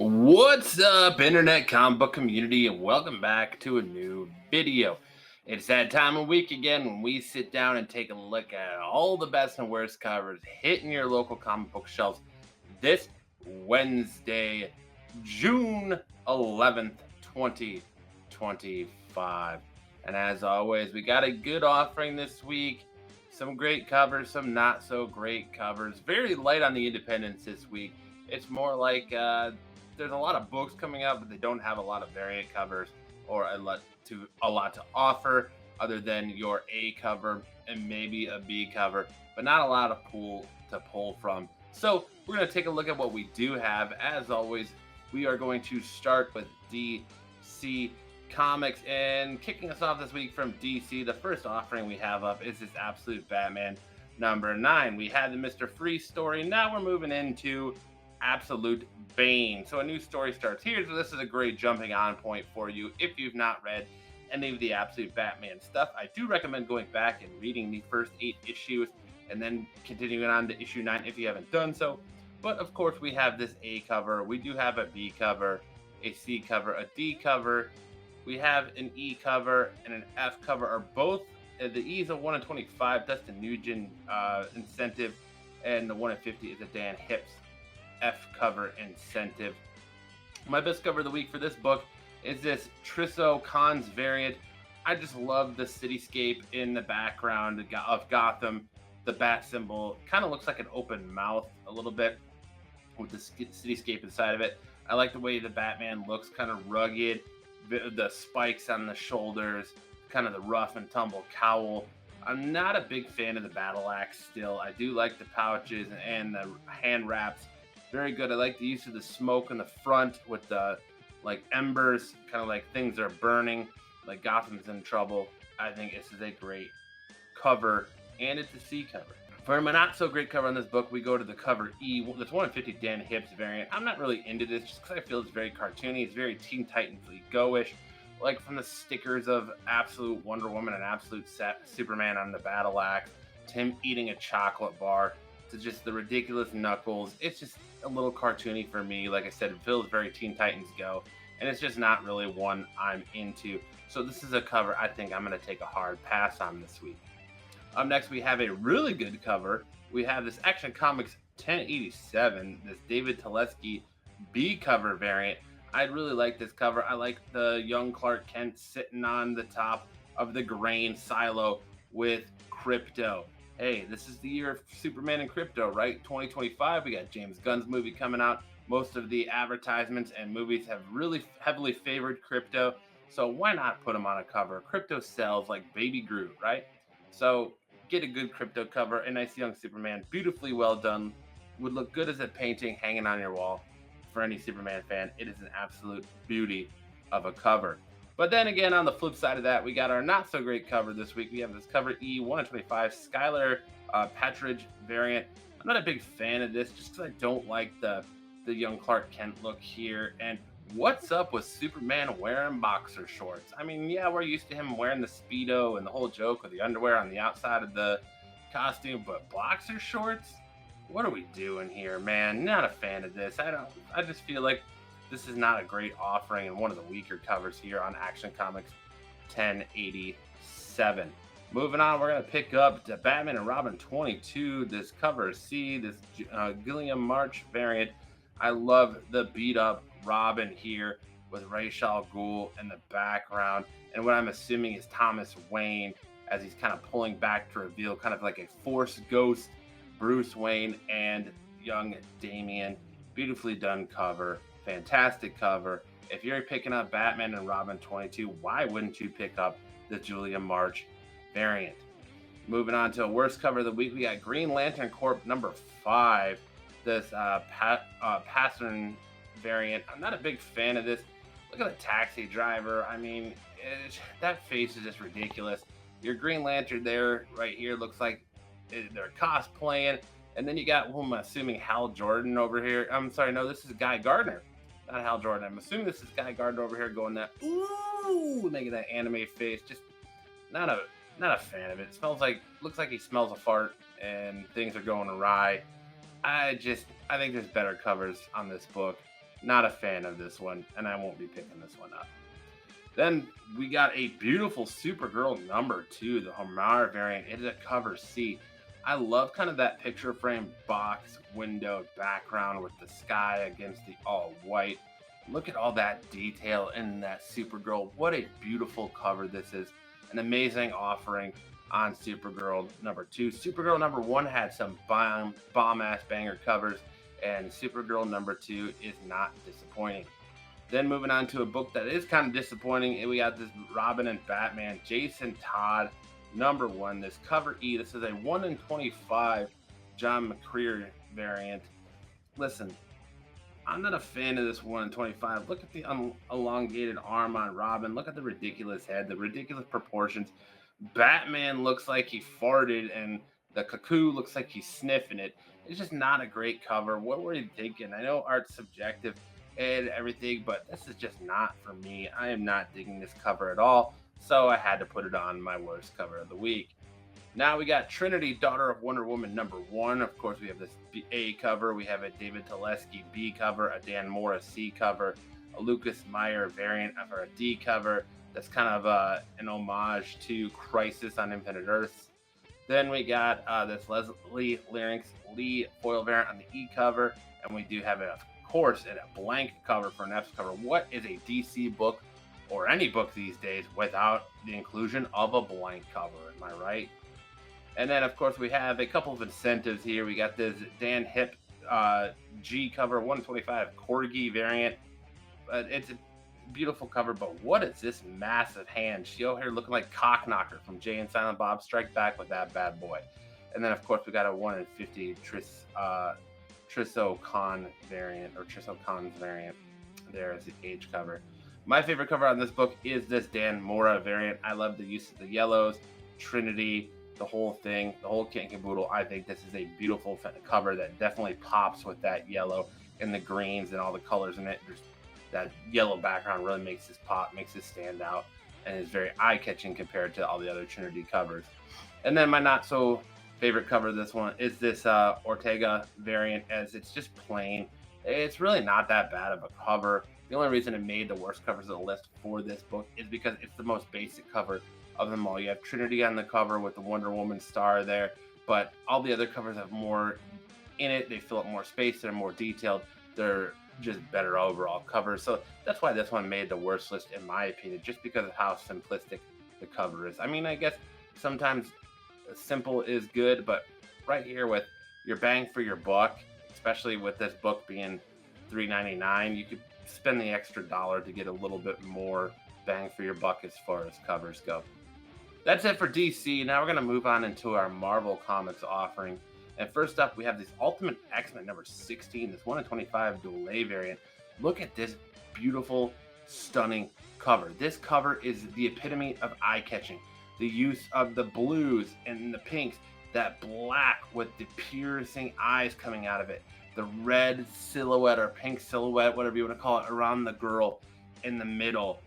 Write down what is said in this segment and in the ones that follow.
What's up, internet comic book community, and welcome back to a new video. It's that time of week again when we sit down and take a look at all the best and worst covers hitting your local comic book shelves this Wednesday, June 11th, 2025. And as always, we got a good offering this week. Some great covers, some not so great covers. Very light on the independents this week. It's more like there's a lot of books coming out, but they don't have a lot of variant covers or a lot to offer other than your A cover and maybe a B cover, but not a lot of pull from. So we're going to take a look at what we do have. As always, we are going to start with DC Comics, and kicking us off this week from DC, the first offering we have up is this Absolute Batman #9. We had the Mr. Freeze story. Now we're moving into Absolute Bane. So a new story starts here. So this is a great jumping on point for you if you've not read any of the Absolute Batman stuff. I do recommend going back and reading the first 8 issues and then continuing on to issue 9 if you haven't done so. But of course, we have this A cover. We do have a B cover, a C cover, a D cover. We have an E cover and an F cover. Are both the E is a 1 in 25 Dustin Nugent incentive, and the 1 in 50 is a Dan Hips F cover incentive. My best cover of the week for this book is this Trisso Cons variant. I just love the cityscape in the background of Gotham. The bat symbol kind of looks like an open mouth a little bit with the cityscape inside of it. I like the way the Batman looks, kind of rugged, the spikes on the shoulders, kind of the rough and tumble cowl. I'm not a big fan of the battle axe still. I do like the pouches and the hand wraps. Very good. I like the use of the smoke in the front with the like embers, kind of like things are burning, like Gotham's in trouble. I think this is a great cover, and it's a C cover. For a not so great cover on this book, we go to the cover E. This 1 in 50 Dan Hips variant. I'm not really into this just because I feel it's very cartoony. It's very Teen Titans Go-ish, like from the stickers of Absolute Wonder Woman and Absolute Superman on the battle axe, to him eating a chocolate bar, to just the ridiculous Knuckles. It's just a little cartoony for me. Like I said, it feels very Teen Titans Go, and it's just not really one I'm into. So this is a cover I think I'm going to take a hard pass on this week. Up next, we have a really good cover. We have this Action Comics 1087, this David Telesky B cover variant. I really like this cover. I like the young Clark Kent sitting on the top of the grain silo with Crypto. Hey, this is the year of Superman and Crypto, right? 2025, we got James Gunn's movie coming out. Most of the advertisements and movies have really heavily favored Crypto, so why not put him on a cover? Crypto sells like Baby Groot, right? So get a good Crypto cover, a nice young Superman, beautifully well done, would look good as a painting hanging on your wall. For any Superman fan, it is an absolute beauty of a cover. But then again, on the flip side of that, we got our not so great cover this week. We have this cover E 1 in 25 Skylar Patridge variant. I'm not a big fan of this just because I don't like the young Clark Kent look here. And what's up with Superman wearing boxer shorts? I mean, yeah, we're used to him wearing the Speedo and the whole joke with the underwear on the outside of the costume, but boxer shorts? What are we doing here, man? Not a fan of this. I just feel like this is not a great offering and one of the weaker covers here on Action Comics 1087. Moving on, we're going to pick up the Batman and Robin 22. This cover C, this Gilliam March variant. I love the beat up Robin here with Ra's al Ghul in the background. And what I'm assuming is Thomas Wayne as he's kind of pulling back to reveal kind of like a Force ghost Bruce Wayne and young Damian. Beautifully done cover. Fantastic cover. If you're picking up Batman and Robin 22, why wouldn't you pick up the Julia March variant? Moving on to a worst cover of the week, we got Green Lantern Corp #5. This Pattern variant. I'm not a big fan of this. Look at the taxi driver. I mean, that face is just ridiculous. Your Green Lantern there, right here, looks like they're cosplaying. And then you got, who I'm assuming, Hal Jordan over here. I'm sorry, no, this is Guy Gardner. Not Hal Jordan. I'm assuming this is Guy Gardner over here going that, ooh, making that anime face. Just not a fan of it. It looks like he smells a fart and things are going awry. I think there's better covers on this book. Not a fan of this one, and I won't be picking this one up. Then we got a beautiful Supergirl #2, the Homar variant. It is a cover C. I love kind of that picture frame box window background with the sky against the all white. Look at all that detail in that Supergirl. What a beautiful cover this is. An amazing offering on Supergirl #2. Supergirl #1 had some bomb ass banger covers, and Supergirl #2 is not disappointing. Then moving on to a book that is kind of disappointing, and we got this Robin and Batman, Jason Todd #1. This cover E. This is a 1 in 25 John McCreer variant. Listen, I'm not a fan of this 1 in 25. Look at the elongated arm on Robin. Look at the ridiculous head, the ridiculous proportions. Batman looks like he farted, and the cuckoo looks like he's sniffing it. It's just not a great cover. What were you thinking? I know art's subjective and everything, but this is just not for me. I am not digging this cover at all, so I had to put it on my worst cover of the week. Now we got Trinity, Daughter of Wonder Woman #1. Of course, we have this A cover. We have a David Telesky B cover, a Dan Mora C cover, a Lucas Meyer variant of a D cover. That's kind of an homage to Crisis on Infinite Earths. Then we got this Leslie Larynx Lee foil variant on the E cover, and we do have, of course, a blank cover for an F cover. What is a DC book or any book these days without the inclusion of a blank cover? Am I right? And then, of course, we have a couple of incentives here. We got this Dan Hip G cover, 125 Corgi variant. It's a beautiful cover, but what is this massive hand? She over here looking like Cockknocker from Jay and Silent Bob Strike Back with that bad boy. And then, of course, we got a 1 in 50 Trisso Con variant, or Trisso Con's variant. There is the age cover. My favorite cover on this book is this Dan Mora variant. I love the use of the yellows, Trinity, the whole thing, the whole kit and caboodle. I think this is a beautiful cover that definitely pops with that yellow and the greens and all the colors in it. That yellow background really makes this pop, makes this stand out, and is very eye-catching compared to all the other Trinity covers. And then my not so favorite cover of this one is this Ortega variant, as it's just plain. It's really not that bad of a cover. The only reason it made the worst covers of the list for this book is because it's the most basic cover of them all. You have Trinity on the cover with the Wonder Woman star there, but all the other covers have more in it. They fill up more space. They're more detailed. They're just better overall covers. So that's why this one made the worst list, in my opinion, just because of how simplistic the cover is. I mean, I guess sometimes simple is good, but right here with your bang for your buck, especially with this book being $3.99, you could spend the extra dollar to get a little bit more bang for your buck as far as covers go. That's it for DC. Now we're going to move on into our Marvel Comics offering. And first up, we have this Ultimate X-Men #16, this 1 in 25 Doulet variant. Look at this beautiful, stunning cover. This cover is the epitome of eye-catching. The use of the blues and the pinks, that black with the piercing eyes coming out of it, the red silhouette or pink silhouette, whatever you want to call it, around the girl in the middle.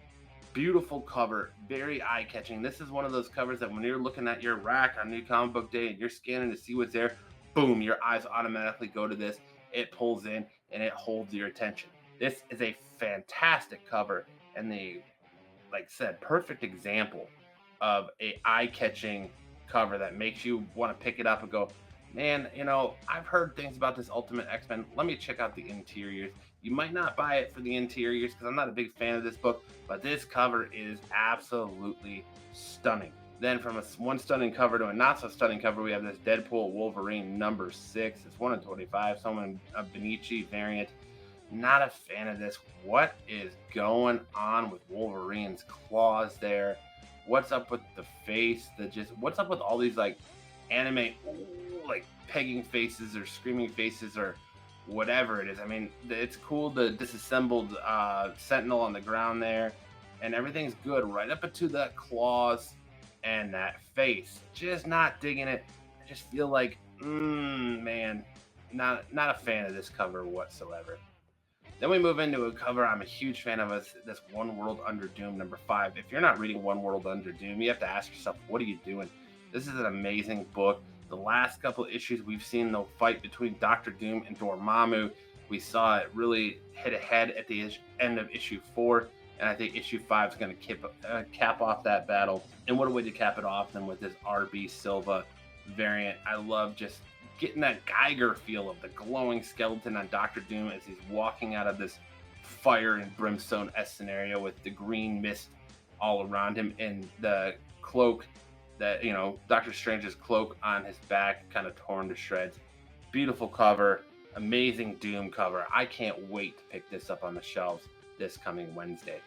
Beautiful cover, very eye-catching. This is one of those covers that when you're looking at your rack on New Comic Book Day and you're scanning to see what's there, boom, your eyes automatically go to this. It pulls in and it holds your attention. This is a fantastic cover, and the, like I said, perfect example of a eye-catching cover that makes you want to pick it up and go, man, you know, I've heard things about this Ultimate X-Men. Let me check out the interiors. You might not buy it for the interiors because I'm not a big fan of this book, but this cover is absolutely stunning. Then from one stunning cover to a not so stunning cover, we have this Deadpool Wolverine #6. It's 1 in 25, someone a Benici variant. Not a fan of this. What is going on with Wolverine's claws there? What's up with the face? What's up with all these like anime like pegging faces or screaming faces or whatever it is? I mean, it's cool, the disassembled Sentinel on the ground there, and everything's good right up into the claws and that face. Just not digging it. I just feel like, man, not a fan of this cover whatsoever. Then we move into a cover I'm a huge fan of, this One World Under Doom #5. If you're not reading One World Under Doom, you have to ask yourself, what are you doing? This is an amazing book. The last couple issues, we've seen the fight between Doctor Doom and Dormammu. We saw it really hit ahead at the end of issue 4, and I think issue 5 is going to cap off that battle. And what a way to cap it off than with this RB Silva variant. I love just getting that Geiger feel of the glowing skeleton on Doctor Doom as he's walking out of this fire and brimstone-esque scenario with the green mist all around him and the cloak that, Doctor Strange's cloak on his back kind of torn to shreds. Beautiful cover, amazing Doom cover. I can't wait to pick this up on the shelves this coming Wednesday.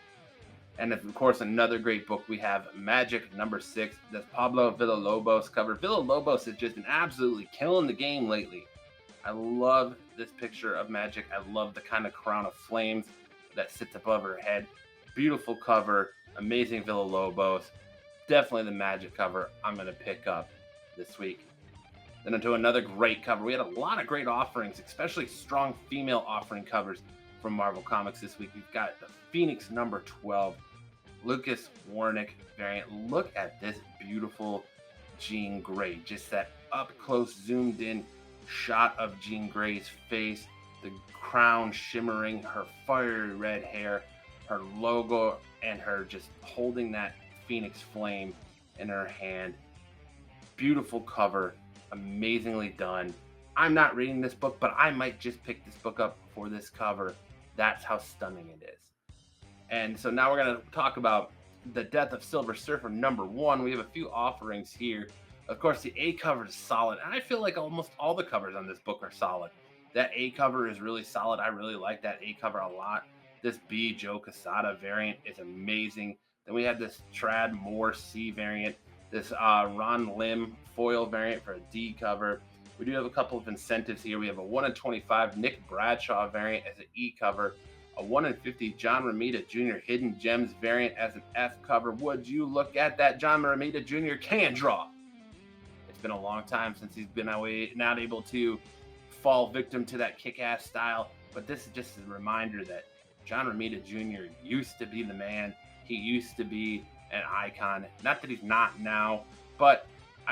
And of course, another great book we have, Magic #6. That's Pablo Villalobos cover. Villalobos has just been absolutely killing the game lately. I love this picture of Magic. I love the kind of crown of flames that sits above her head. Beautiful cover, amazing Villalobos. Definitely the Magic cover I'm going to pick up this week. Then into another great cover. We had a lot of great offerings, especially strong female offering covers from Marvel Comics this week. We've got the Phoenix #12, Lucas Warnick variant. Look at this beautiful Jean Grey. Just that up close, zoomed in shot of Jean Grey's face, the crown shimmering, her fiery red hair, her logo, and her just holding that Phoenix flame in her hand. Beautiful cover, amazingly done. I'm not reading this book, but I might just pick this book up for this cover. That's how stunning it is. And so now we're going to talk about the Death of Silver Surfer #1. We have a few offerings here. Of course, the A cover is solid, and I feel like almost all the covers on this book are solid. That A cover is really solid. I really like that A cover a lot. This B Joe Quesada variant is amazing. Then we have this Trad Moore C variant, this Ron Lim foil variant for a D cover. We do have a couple of incentives here. We have a 1/25 Nick Bradshaw variant as an E cover, a 1/50 John Romita Jr. Hidden Gems variant as an F cover. Would you look at that? John Romita Jr. can draw. It's been a long time since he's been not able to fall victim to that kick-ass style, but this is just a reminder that John Romita Jr. used to be the man. He used to be an icon. Not that he's not now, but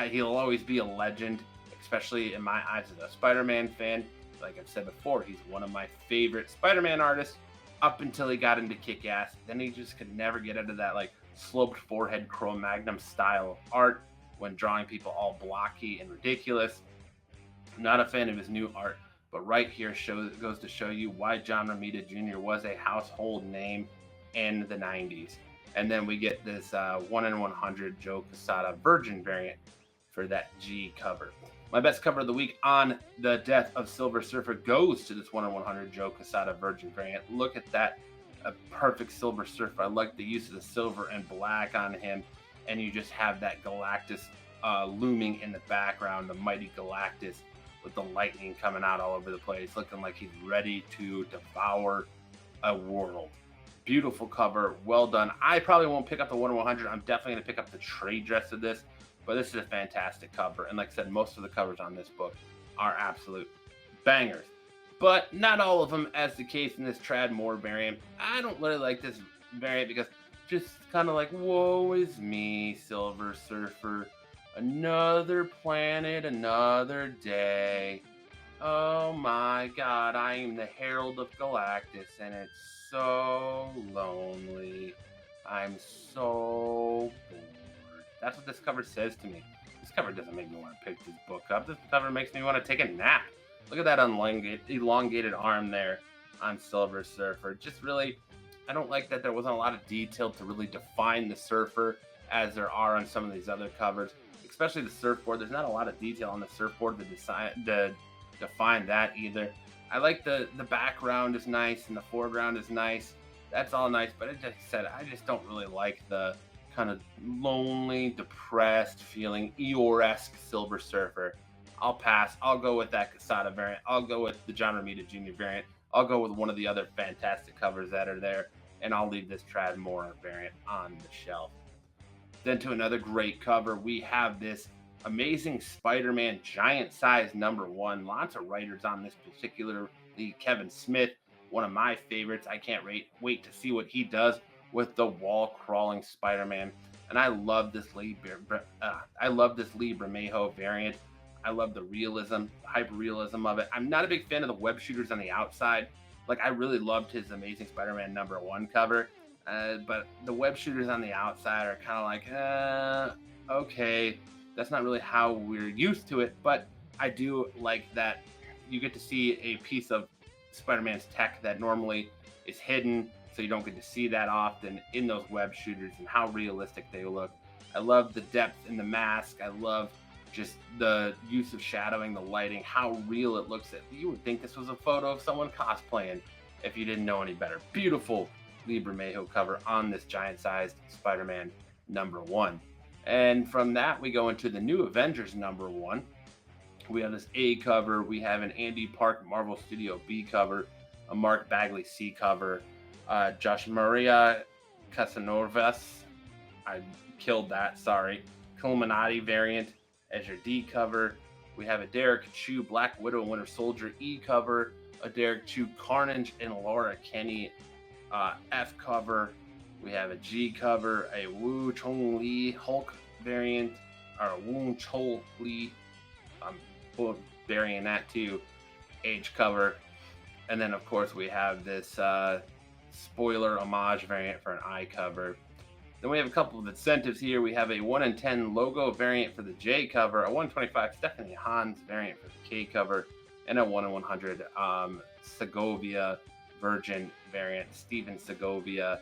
he'll always be a legend, especially in my eyes as a Spider-Man fan. Like I've said before, he's one of my favorite Spider-Man artists up until he got into Kick-Ass. Then he just could never get into that like sloped forehead Cro-Magnon style of art when drawing people all blocky and ridiculous. Not a fan of his new art, but right here goes to show you why John Romita Jr. was a household name in the 90s. And then we get this 1/100 Joe Quesada Virgin variant for that G cover. My best cover of the week on the Death of Silver Surfer goes to this 1/100 Joe Quesada Virgin variant. Look at that, a perfect Silver Surfer. I like the use of the silver and black on him, and you just have that Galactus looming in the background, the mighty Galactus with the lightning coming out all over the place, looking like he's ready to devour a world. Beautiful cover, well done. I probably won't pick up the 1/100. I'm definitely going to pick up the trade dress of this, but this is a fantastic cover. And like I said, most of the covers on this book are absolute bangers, but not all of them, as the case in this Trad Moore variant. I don't really like this variant because just kind of like, woe is me, Silver Surfer. Another planet, another day. Oh my god, I am the Herald of Galactus, and it's so lonely. I'm so bored. That's what this cover says to me. This cover doesn't make me want to pick this book up. This cover makes me want to take a nap. Look at that elongated arm there on Silver Surfer. Just really, I don't like that there wasn't a lot of detail to really define the Surfer as there are on some of these other covers. Especially the surfboard. There's not a lot of detail on the surfboard to define that either. I like the background is nice and the foreground is nice. That's all nice, but as I said, I just don't really like the kind of lonely, depressed feeling Eeyore-esque Silver Surfer. I'll pass. I'll go with that Quesada variant. I'll go with the John Romita Jr. variant. I'll go with one of the other fantastic covers that are there, and I'll leave this Trad Moore variant on the shelf. Then to another great cover, we have this amazing Spider-Man giant size #1. Lots of writers on this, particularly Kevin Smith, one of my favorites. I can't wait to see what he does with the wall crawling Spider-Man. And I love this Lee Bermejo variant. I love the realism, hyper realism of it. I'm not a big fan of the web shooters on the outside. Like, I really loved his Amazing Spider-Man #1 cover, but the web shooters on the outside are kind of like, okay, that's not really how we're used to it. But I do like that you get to see a piece of Spider-Man's tech that normally is hidden, so you don't get to see that often in those web shooters, and how realistic they look. I love the depth in the mask. I love just the use of shadowing, the lighting, how real it looks. You would think this was a photo of someone cosplaying if you didn't know any better. Beautiful Lee Bermejo cover on this giant-sized Spider-Man #1. And from that, we go into the New Avengers #1. We have this A cover. We have an Andy Park Marvel Studio B cover, a Mark Bagley C cover, Josh Maria Casanovas. I killed that, sorry. Illuminati variant as your D cover. We have a Derek Chu Black Widow Winter Soldier E cover, a Derek Chu Carnage and Laura Kinney F cover. We have a G cover, a Wu Chong Li Hulk variant, or a Wu Chong Li varying that to H cover. And then, of course, we have this spoiler homage variant for an I cover. Then we have a couple of incentives here. We have a 1 in 10 logo variant for the J cover, a 125 Stephanie Hans variant for the K cover, and a 1 in 100 Segovia Virgin variant, Steven Segovia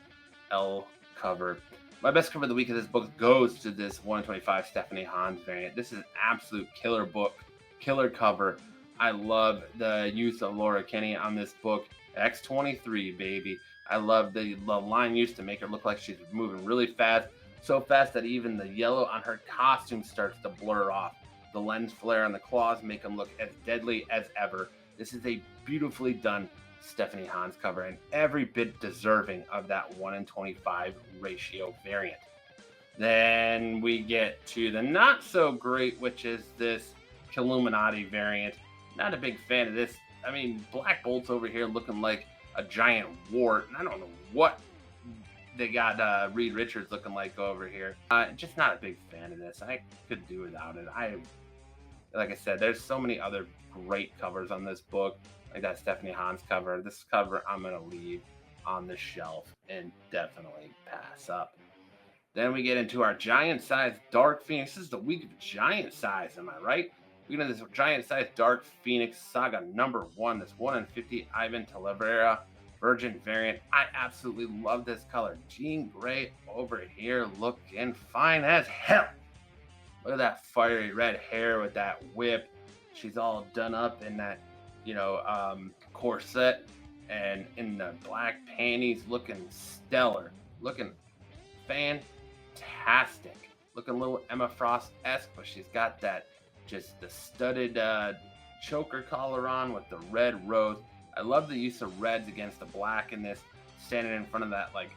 L cover. My best cover of the week of this book goes to this 1 in 25 Stephanie Hans variant. This is an absolute killer book, killer cover. I love the use of Laura Kinney on this book. X23, baby. I love the line used to make her look like she's moving really fast, so fast that even the yellow on her costume starts to blur off. The lens flare on the claws make them look as deadly as ever. This is a beautifully done Stephanie Hans cover, and every bit deserving of that 1 in 25 ratio variant. Then we get to the not so great, which is this Illuminati variant. Not a big fan of this. I mean, Black Bolt's over here looking like a giant wart, and I don't know what they got Reed Richards looking like over here. Just not a big fan of this. I could do without it. Like I said, there's so many other great covers on this book, like that Stephanie Hans cover. This cover I'm gonna leave on the shelf and definitely pass up. Then we get into our giant size Dark Phoenix. This is the week of giant size, am I right? We get into this giant size Dark Phoenix Saga #1. This 1 in 50 Ivan Talavera Virgin variant. I absolutely love this color. Jean Grey over here looking fine as hell. Look at that fiery red hair with that whip. She's all done up in that, corset and in the black panties, looking stellar, looking fantastic, looking a little Emma Frost-esque, but she's got that just the studded choker collar on with the red rose. I love the use of reds against the black in this, standing in front of that like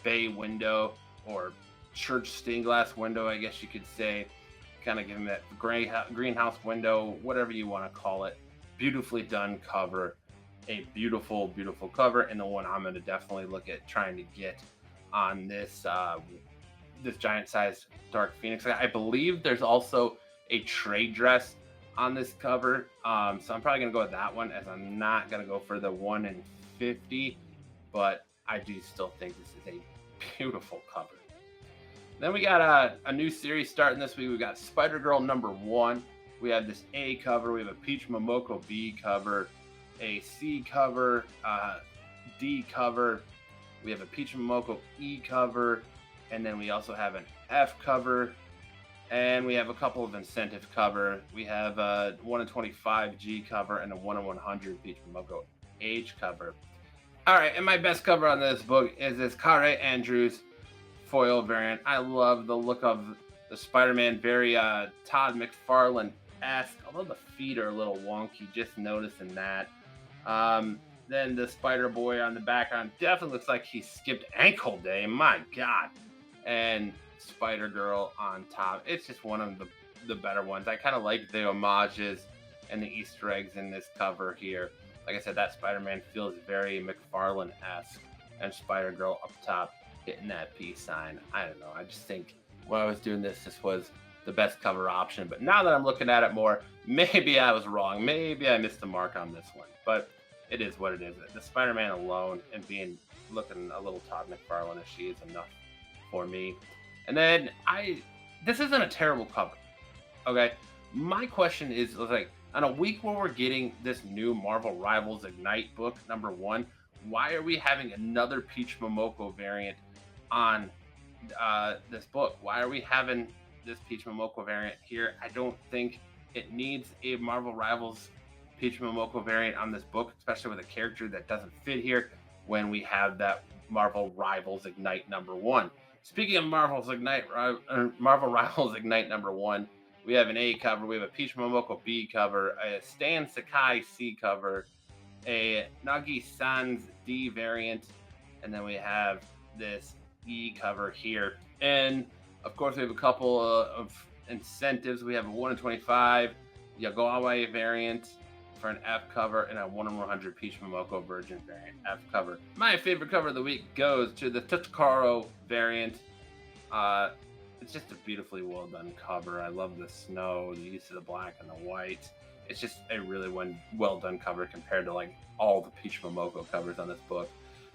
bay window or church stained glass window, I guess you could say, kind of giving that greenhouse window, whatever you want to call it. Beautifully done cover, a beautiful, beautiful cover, and the one I'm going to definitely look at trying to get on this this giant size Dark Phoenix. I believe there's also a trade dress on this cover, so I'm probably gonna go with that one, as I'm not gonna go for the 1 in 50, but I do still think this is a beautiful cover. Then we got a new series starting this week. We got Spider-Girl #1. We have this A cover. We have a Peach Momoko B cover, a C cover, D cover. We have a Peach Momoko E cover, and then we also have an F cover. And we have a couple of incentive cover. We have a 1 in 25 G cover and a 1 in 100 Peach Momoko H cover. All right, and my best cover on this book is this Kare Andrews foil variant. I love the look of the Spider-Man, very Todd McFarlane-esque, although the feet are a little wonky, just noticing that. Then the Spider-Boy on the background definitely looks like he skipped ankle day, my God. And Spider-Girl on top. It's just one of the better ones. I kind of like the homages and the Easter eggs in this cover here. Like I said, that Spider-Man feels very McFarlane-esque, and Spider-Girl up top hitting that peace sign. I don't know. I just think when I was doing this was the best cover option. But now that I'm looking at it more, maybe I was wrong. Maybe I missed the mark on this one. But it is what it is. The Spider-Man alone and being looking a little Todd McFarlane as she is enough for me. And then this isn't a terrible cover. Okay. My question is like, on a week where we're getting this new Marvel Rivals Ignite book, #1, why are we having another Peach Momoko variant on this book? Why are we having this Peach Momoko variant here? I don't think it needs a Marvel Rivals Peach Momoko variant on this book, especially with a character that doesn't fit here when we have that Marvel Rivals Ignite #1. Speaking of Marvel Rivals Ignite #1, we have an A cover, we have a Peach Momoko B cover, a Stan Sakai C cover, a Nagi Sans D variant, and then we have this E cover here. And of course, we have a couple of incentives. We have a 1 in 25 Yagawa variant for an F cover and a 1 in 100 Peach Momoko Virgin variant F cover. My favorite cover of the week goes to the Totokaro variant. It's just a beautifully well done cover. I love the snow, the use of the black and the white. It's just a really well done cover compared to like all the Peach Momoko covers on this book.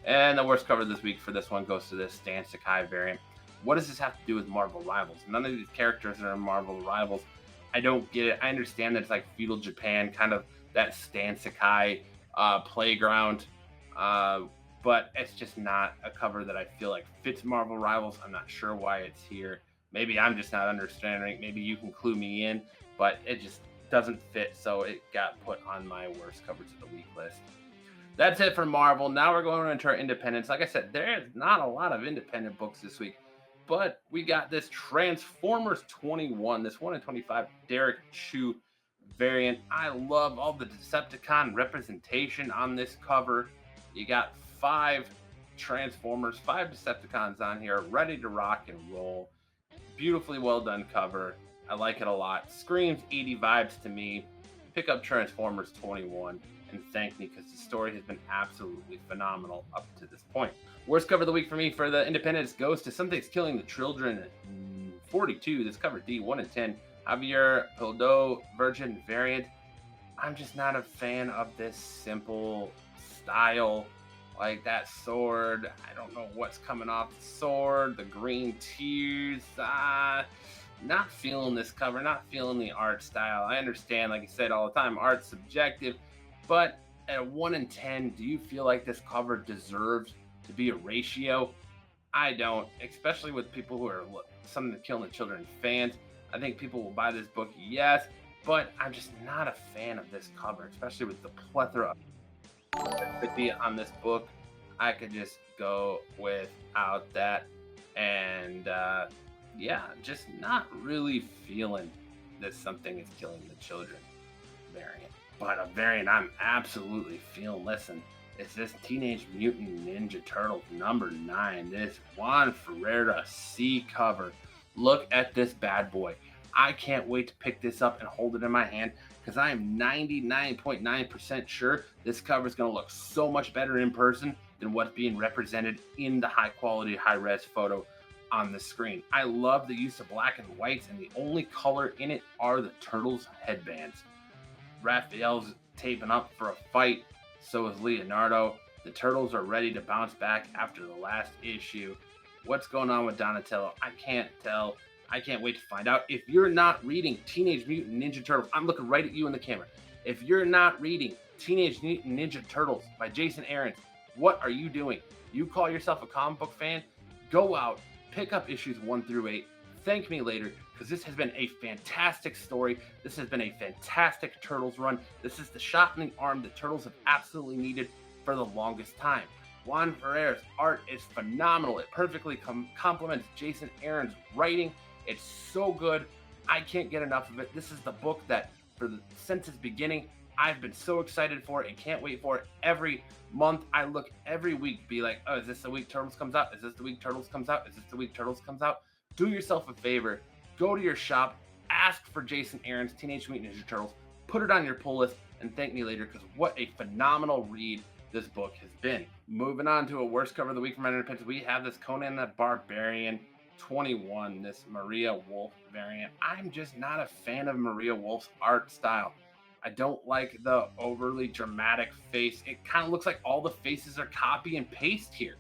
And the worst cover this week for this one goes to this Stan Sakai variant. What does this have to do with Marvel Rivals? None of these characters are in Marvel Rivals. I don't get it. I understand that it's like feudal Japan, kind of that Stan Sakai playground. But it's just not a cover that I feel like fits Marvel Rivals. I'm not sure why it's here. Maybe I'm just not understanding. Maybe you can clue me in, but it just doesn't fit. So it got put on my worst covers of the week list. That's it for Marvel. Now we're going into our independents. Like I said, there's not a lot of independent books this week, but we got this Transformers 21, this 1 in 25 Derek Chu variant. I love all the Decepticon representation on this cover. You got 5 Transformers, 5 Decepticons on here, ready to rock and roll. Beautifully well done cover. I like it a lot. Screams 80 vibes to me. Pick up Transformers 21 and thank me because the story has been absolutely phenomenal up to this point. Worst cover of the week for me for the independents goes to Something's Killing the Children 42. This cover D, 1 in 10. Javier Pildo Virgin variant. I'm just not a fan of this simple style. Like that sword, I don't know what's coming off the sword, the green tears. Not feeling this cover, not feeling the art style. I understand, like I said all the time, art's subjective, but at a 1 in 10, do you feel like this cover deserves to be a ratio? I don't, especially with people who are Something Killing the Children fans. I think people will buy this book, yes, but I'm just not a fan of this cover, especially with the plethora of could be on this book. I could just go without that, and just not really feeling this Something Is Killing the Children variant. But a variant I'm absolutely feeling. Listen, it's this Teenage Mutant Ninja Turtles #9. This Juan Ferreira C cover. Look at this bad boy. I can't wait to pick this up and hold it in my hand because I am 99.9% sure this cover is going to look so much better in person than what's being represented in the high quality, high res photo on the screen. I love the use of black and whites, and the only color in it are the Turtles headbands. Raphael's taping up for a fight, so is Leonardo. The Turtles are ready to bounce back after the last issue. What's going on with Donatello? I can't tell. I can't wait to find out. If you're not reading Teenage Mutant Ninja Turtles, I'm looking right at you in the camera. If you're not reading Teenage Mutant Ninja Turtles by Jason Aaron, what are you doing? You call yourself a comic book fan? Go out, pick up issues 1 through 8. Thank me later, because this has been a fantastic story. This has been a fantastic Turtles run. This is the shot in the arm the Turtles have absolutely needed for the longest time. Juan Ferreira's art is phenomenal. It perfectly complements Jason Aaron's writing. It's so good. I can't get enough of it. This is the book that, since its beginning, I've been so excited for it and can't wait for it. Every month, I look every week, be like, oh, is this the week Turtles comes out? Is this the week Turtles comes out? Is this the week Turtles comes out? Do yourself a favor. Go to your shop. Ask for Jason Aaron's Teenage Mutant Ninja Turtles. Put it on your pull list and thank me later, because what a phenomenal read this book has been. Moving on to a worst cover of the week from Independence, we have this Conan the Barbarian 21, this Maria Wolf variant. I'm just not a fan of Maria Wolf's art style. I don't like the overly dramatic face. It kind of looks like all the faces are copy and paste here.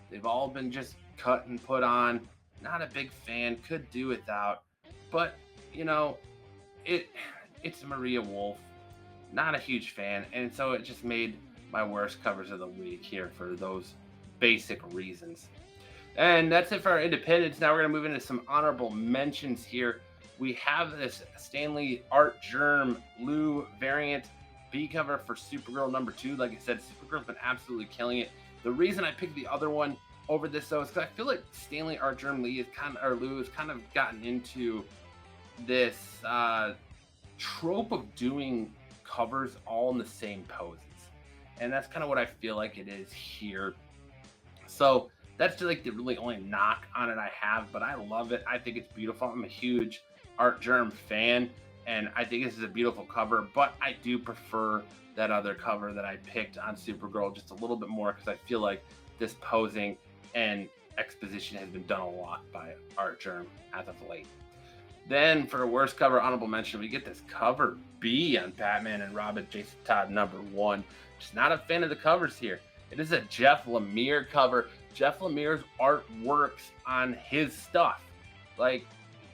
They've all been just cut and put on. Not a big fan, could do without. But, you know, it's Maria Wolf. Not a huge fan, and so it just made my worst covers of the week here for those basic reasons. And that's it for our independents. Now we're going to move into some honorable mentions here. We have this Stanley Art Germ Lou variant B cover for Supergirl #2. Like I said, Supergirl's been absolutely killing it. The reason I picked the other one over this though is because I feel like Stanley Art Germ Lou has kind of gotten into this trope of doing covers all in the same poses, and that's kind of what I feel like it is here. So that's just like the really only knock on it I have, but I love it. I think it's beautiful. I'm a huge Art Germ fan, and I think this is a beautiful cover, but I do prefer that other cover that I picked on Supergirl just a little bit more because I feel like this posing and exposition has been done a lot by Art Germ as of late. Then for worst cover honorable mention, we get this cover B on Batman and Robin Jason Todd #1. Just not a fan of the covers here. It is a Jeff Lemire cover. Jeff Lemire's art works on his stuff. Like,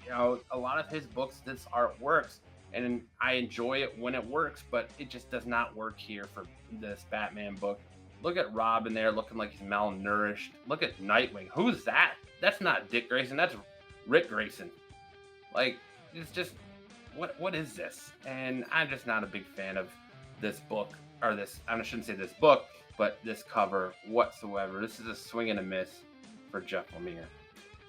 you know, a lot of his books, this art works, and I enjoy it when it works, but it just does not work here for this Batman book. Look at Robin there looking like he's malnourished. Look at Nightwing. Who's that? That's not Dick Grayson. That's Rick Grayson. Like, it's just, what is this? And I'm just not a big fan of this book, or this, I shouldn't say this book, but this cover whatsoever. This is a swing and a miss for Jeff Lemire.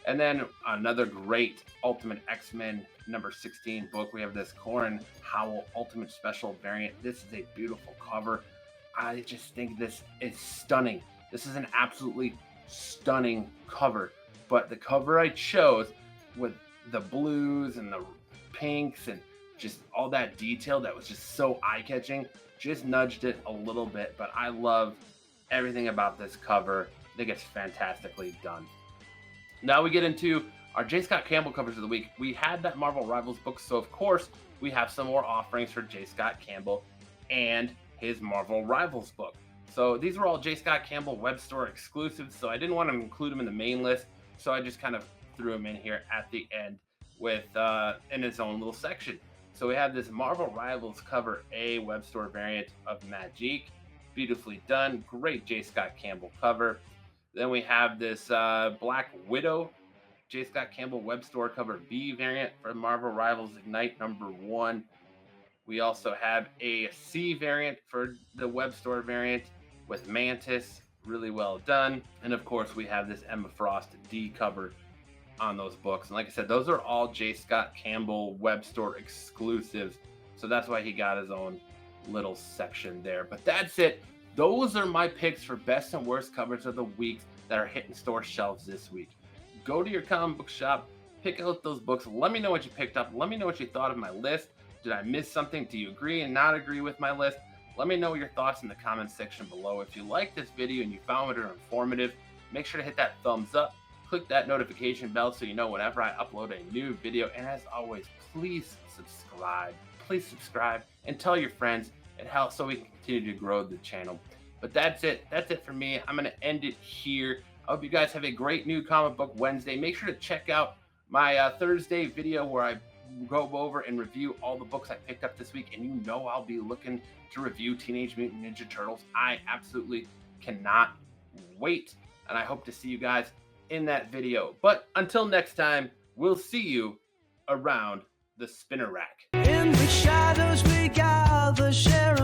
And then another great Ultimate X-Men #16 book. We have this Corin Howell Ultimate Special variant. This is a beautiful cover. I just think this is stunning. This is an absolutely stunning cover. But the cover I chose with the blues and the pinks and just all that detail that was just so eye-catching just nudged it a little bit. But I love everything about this cover. I think it's fantastically done. Now we get into our J. Scott Campbell covers of the week. We had that Marvel Rivals book, so of course we have some more offerings for J. Scott Campbell and his Marvel Rivals book. So these were all J. Scott Campbell web store exclusives, so I didn't want to include them in the main list, so I just kind of threw them in here at the end with in its own little section. So we have this Marvel Rivals cover A web store variant of Magic, beautifully done, great J. Scott Campbell cover. Then we have this Black Widow J. Scott Campbell web store cover B variant for Marvel Rivals Ignite #1. We also have a C variant for the web store variant with Mantis, really well done. And of course, we have this Emma Frost D cover on those books. And like I said, those are all J. Scott Campbell web store exclusives. So that's why he got his own little section there. But that's it. Those are my picks for best and worst covers of the week that are hitting store shelves this week. Go to your comic book shop, pick out those books. Let me know what you picked up. Let me know what you thought of my list. Did I miss something? Do you agree and not agree with my list? Let me know your thoughts in the comments section below. If you liked this video and you found it informative, make sure to hit that thumbs up. Click that notification bell so you know whenever I upload a new video. And as always, please subscribe. Please subscribe and tell your friends. It helps so we can continue to grow the channel. But that's it. That's it for me. I'm going to end it here. I hope you guys have a great new comic book Wednesday. Make sure to check out my Thursday video where I go over and review all the books I picked up this week. And you know I'll be looking to review Teenage Mutant Ninja Turtles. I absolutely cannot wait. And I hope to see you guys in that video. But until next time, we'll see you around the spinner rack. In the shadows we gather, share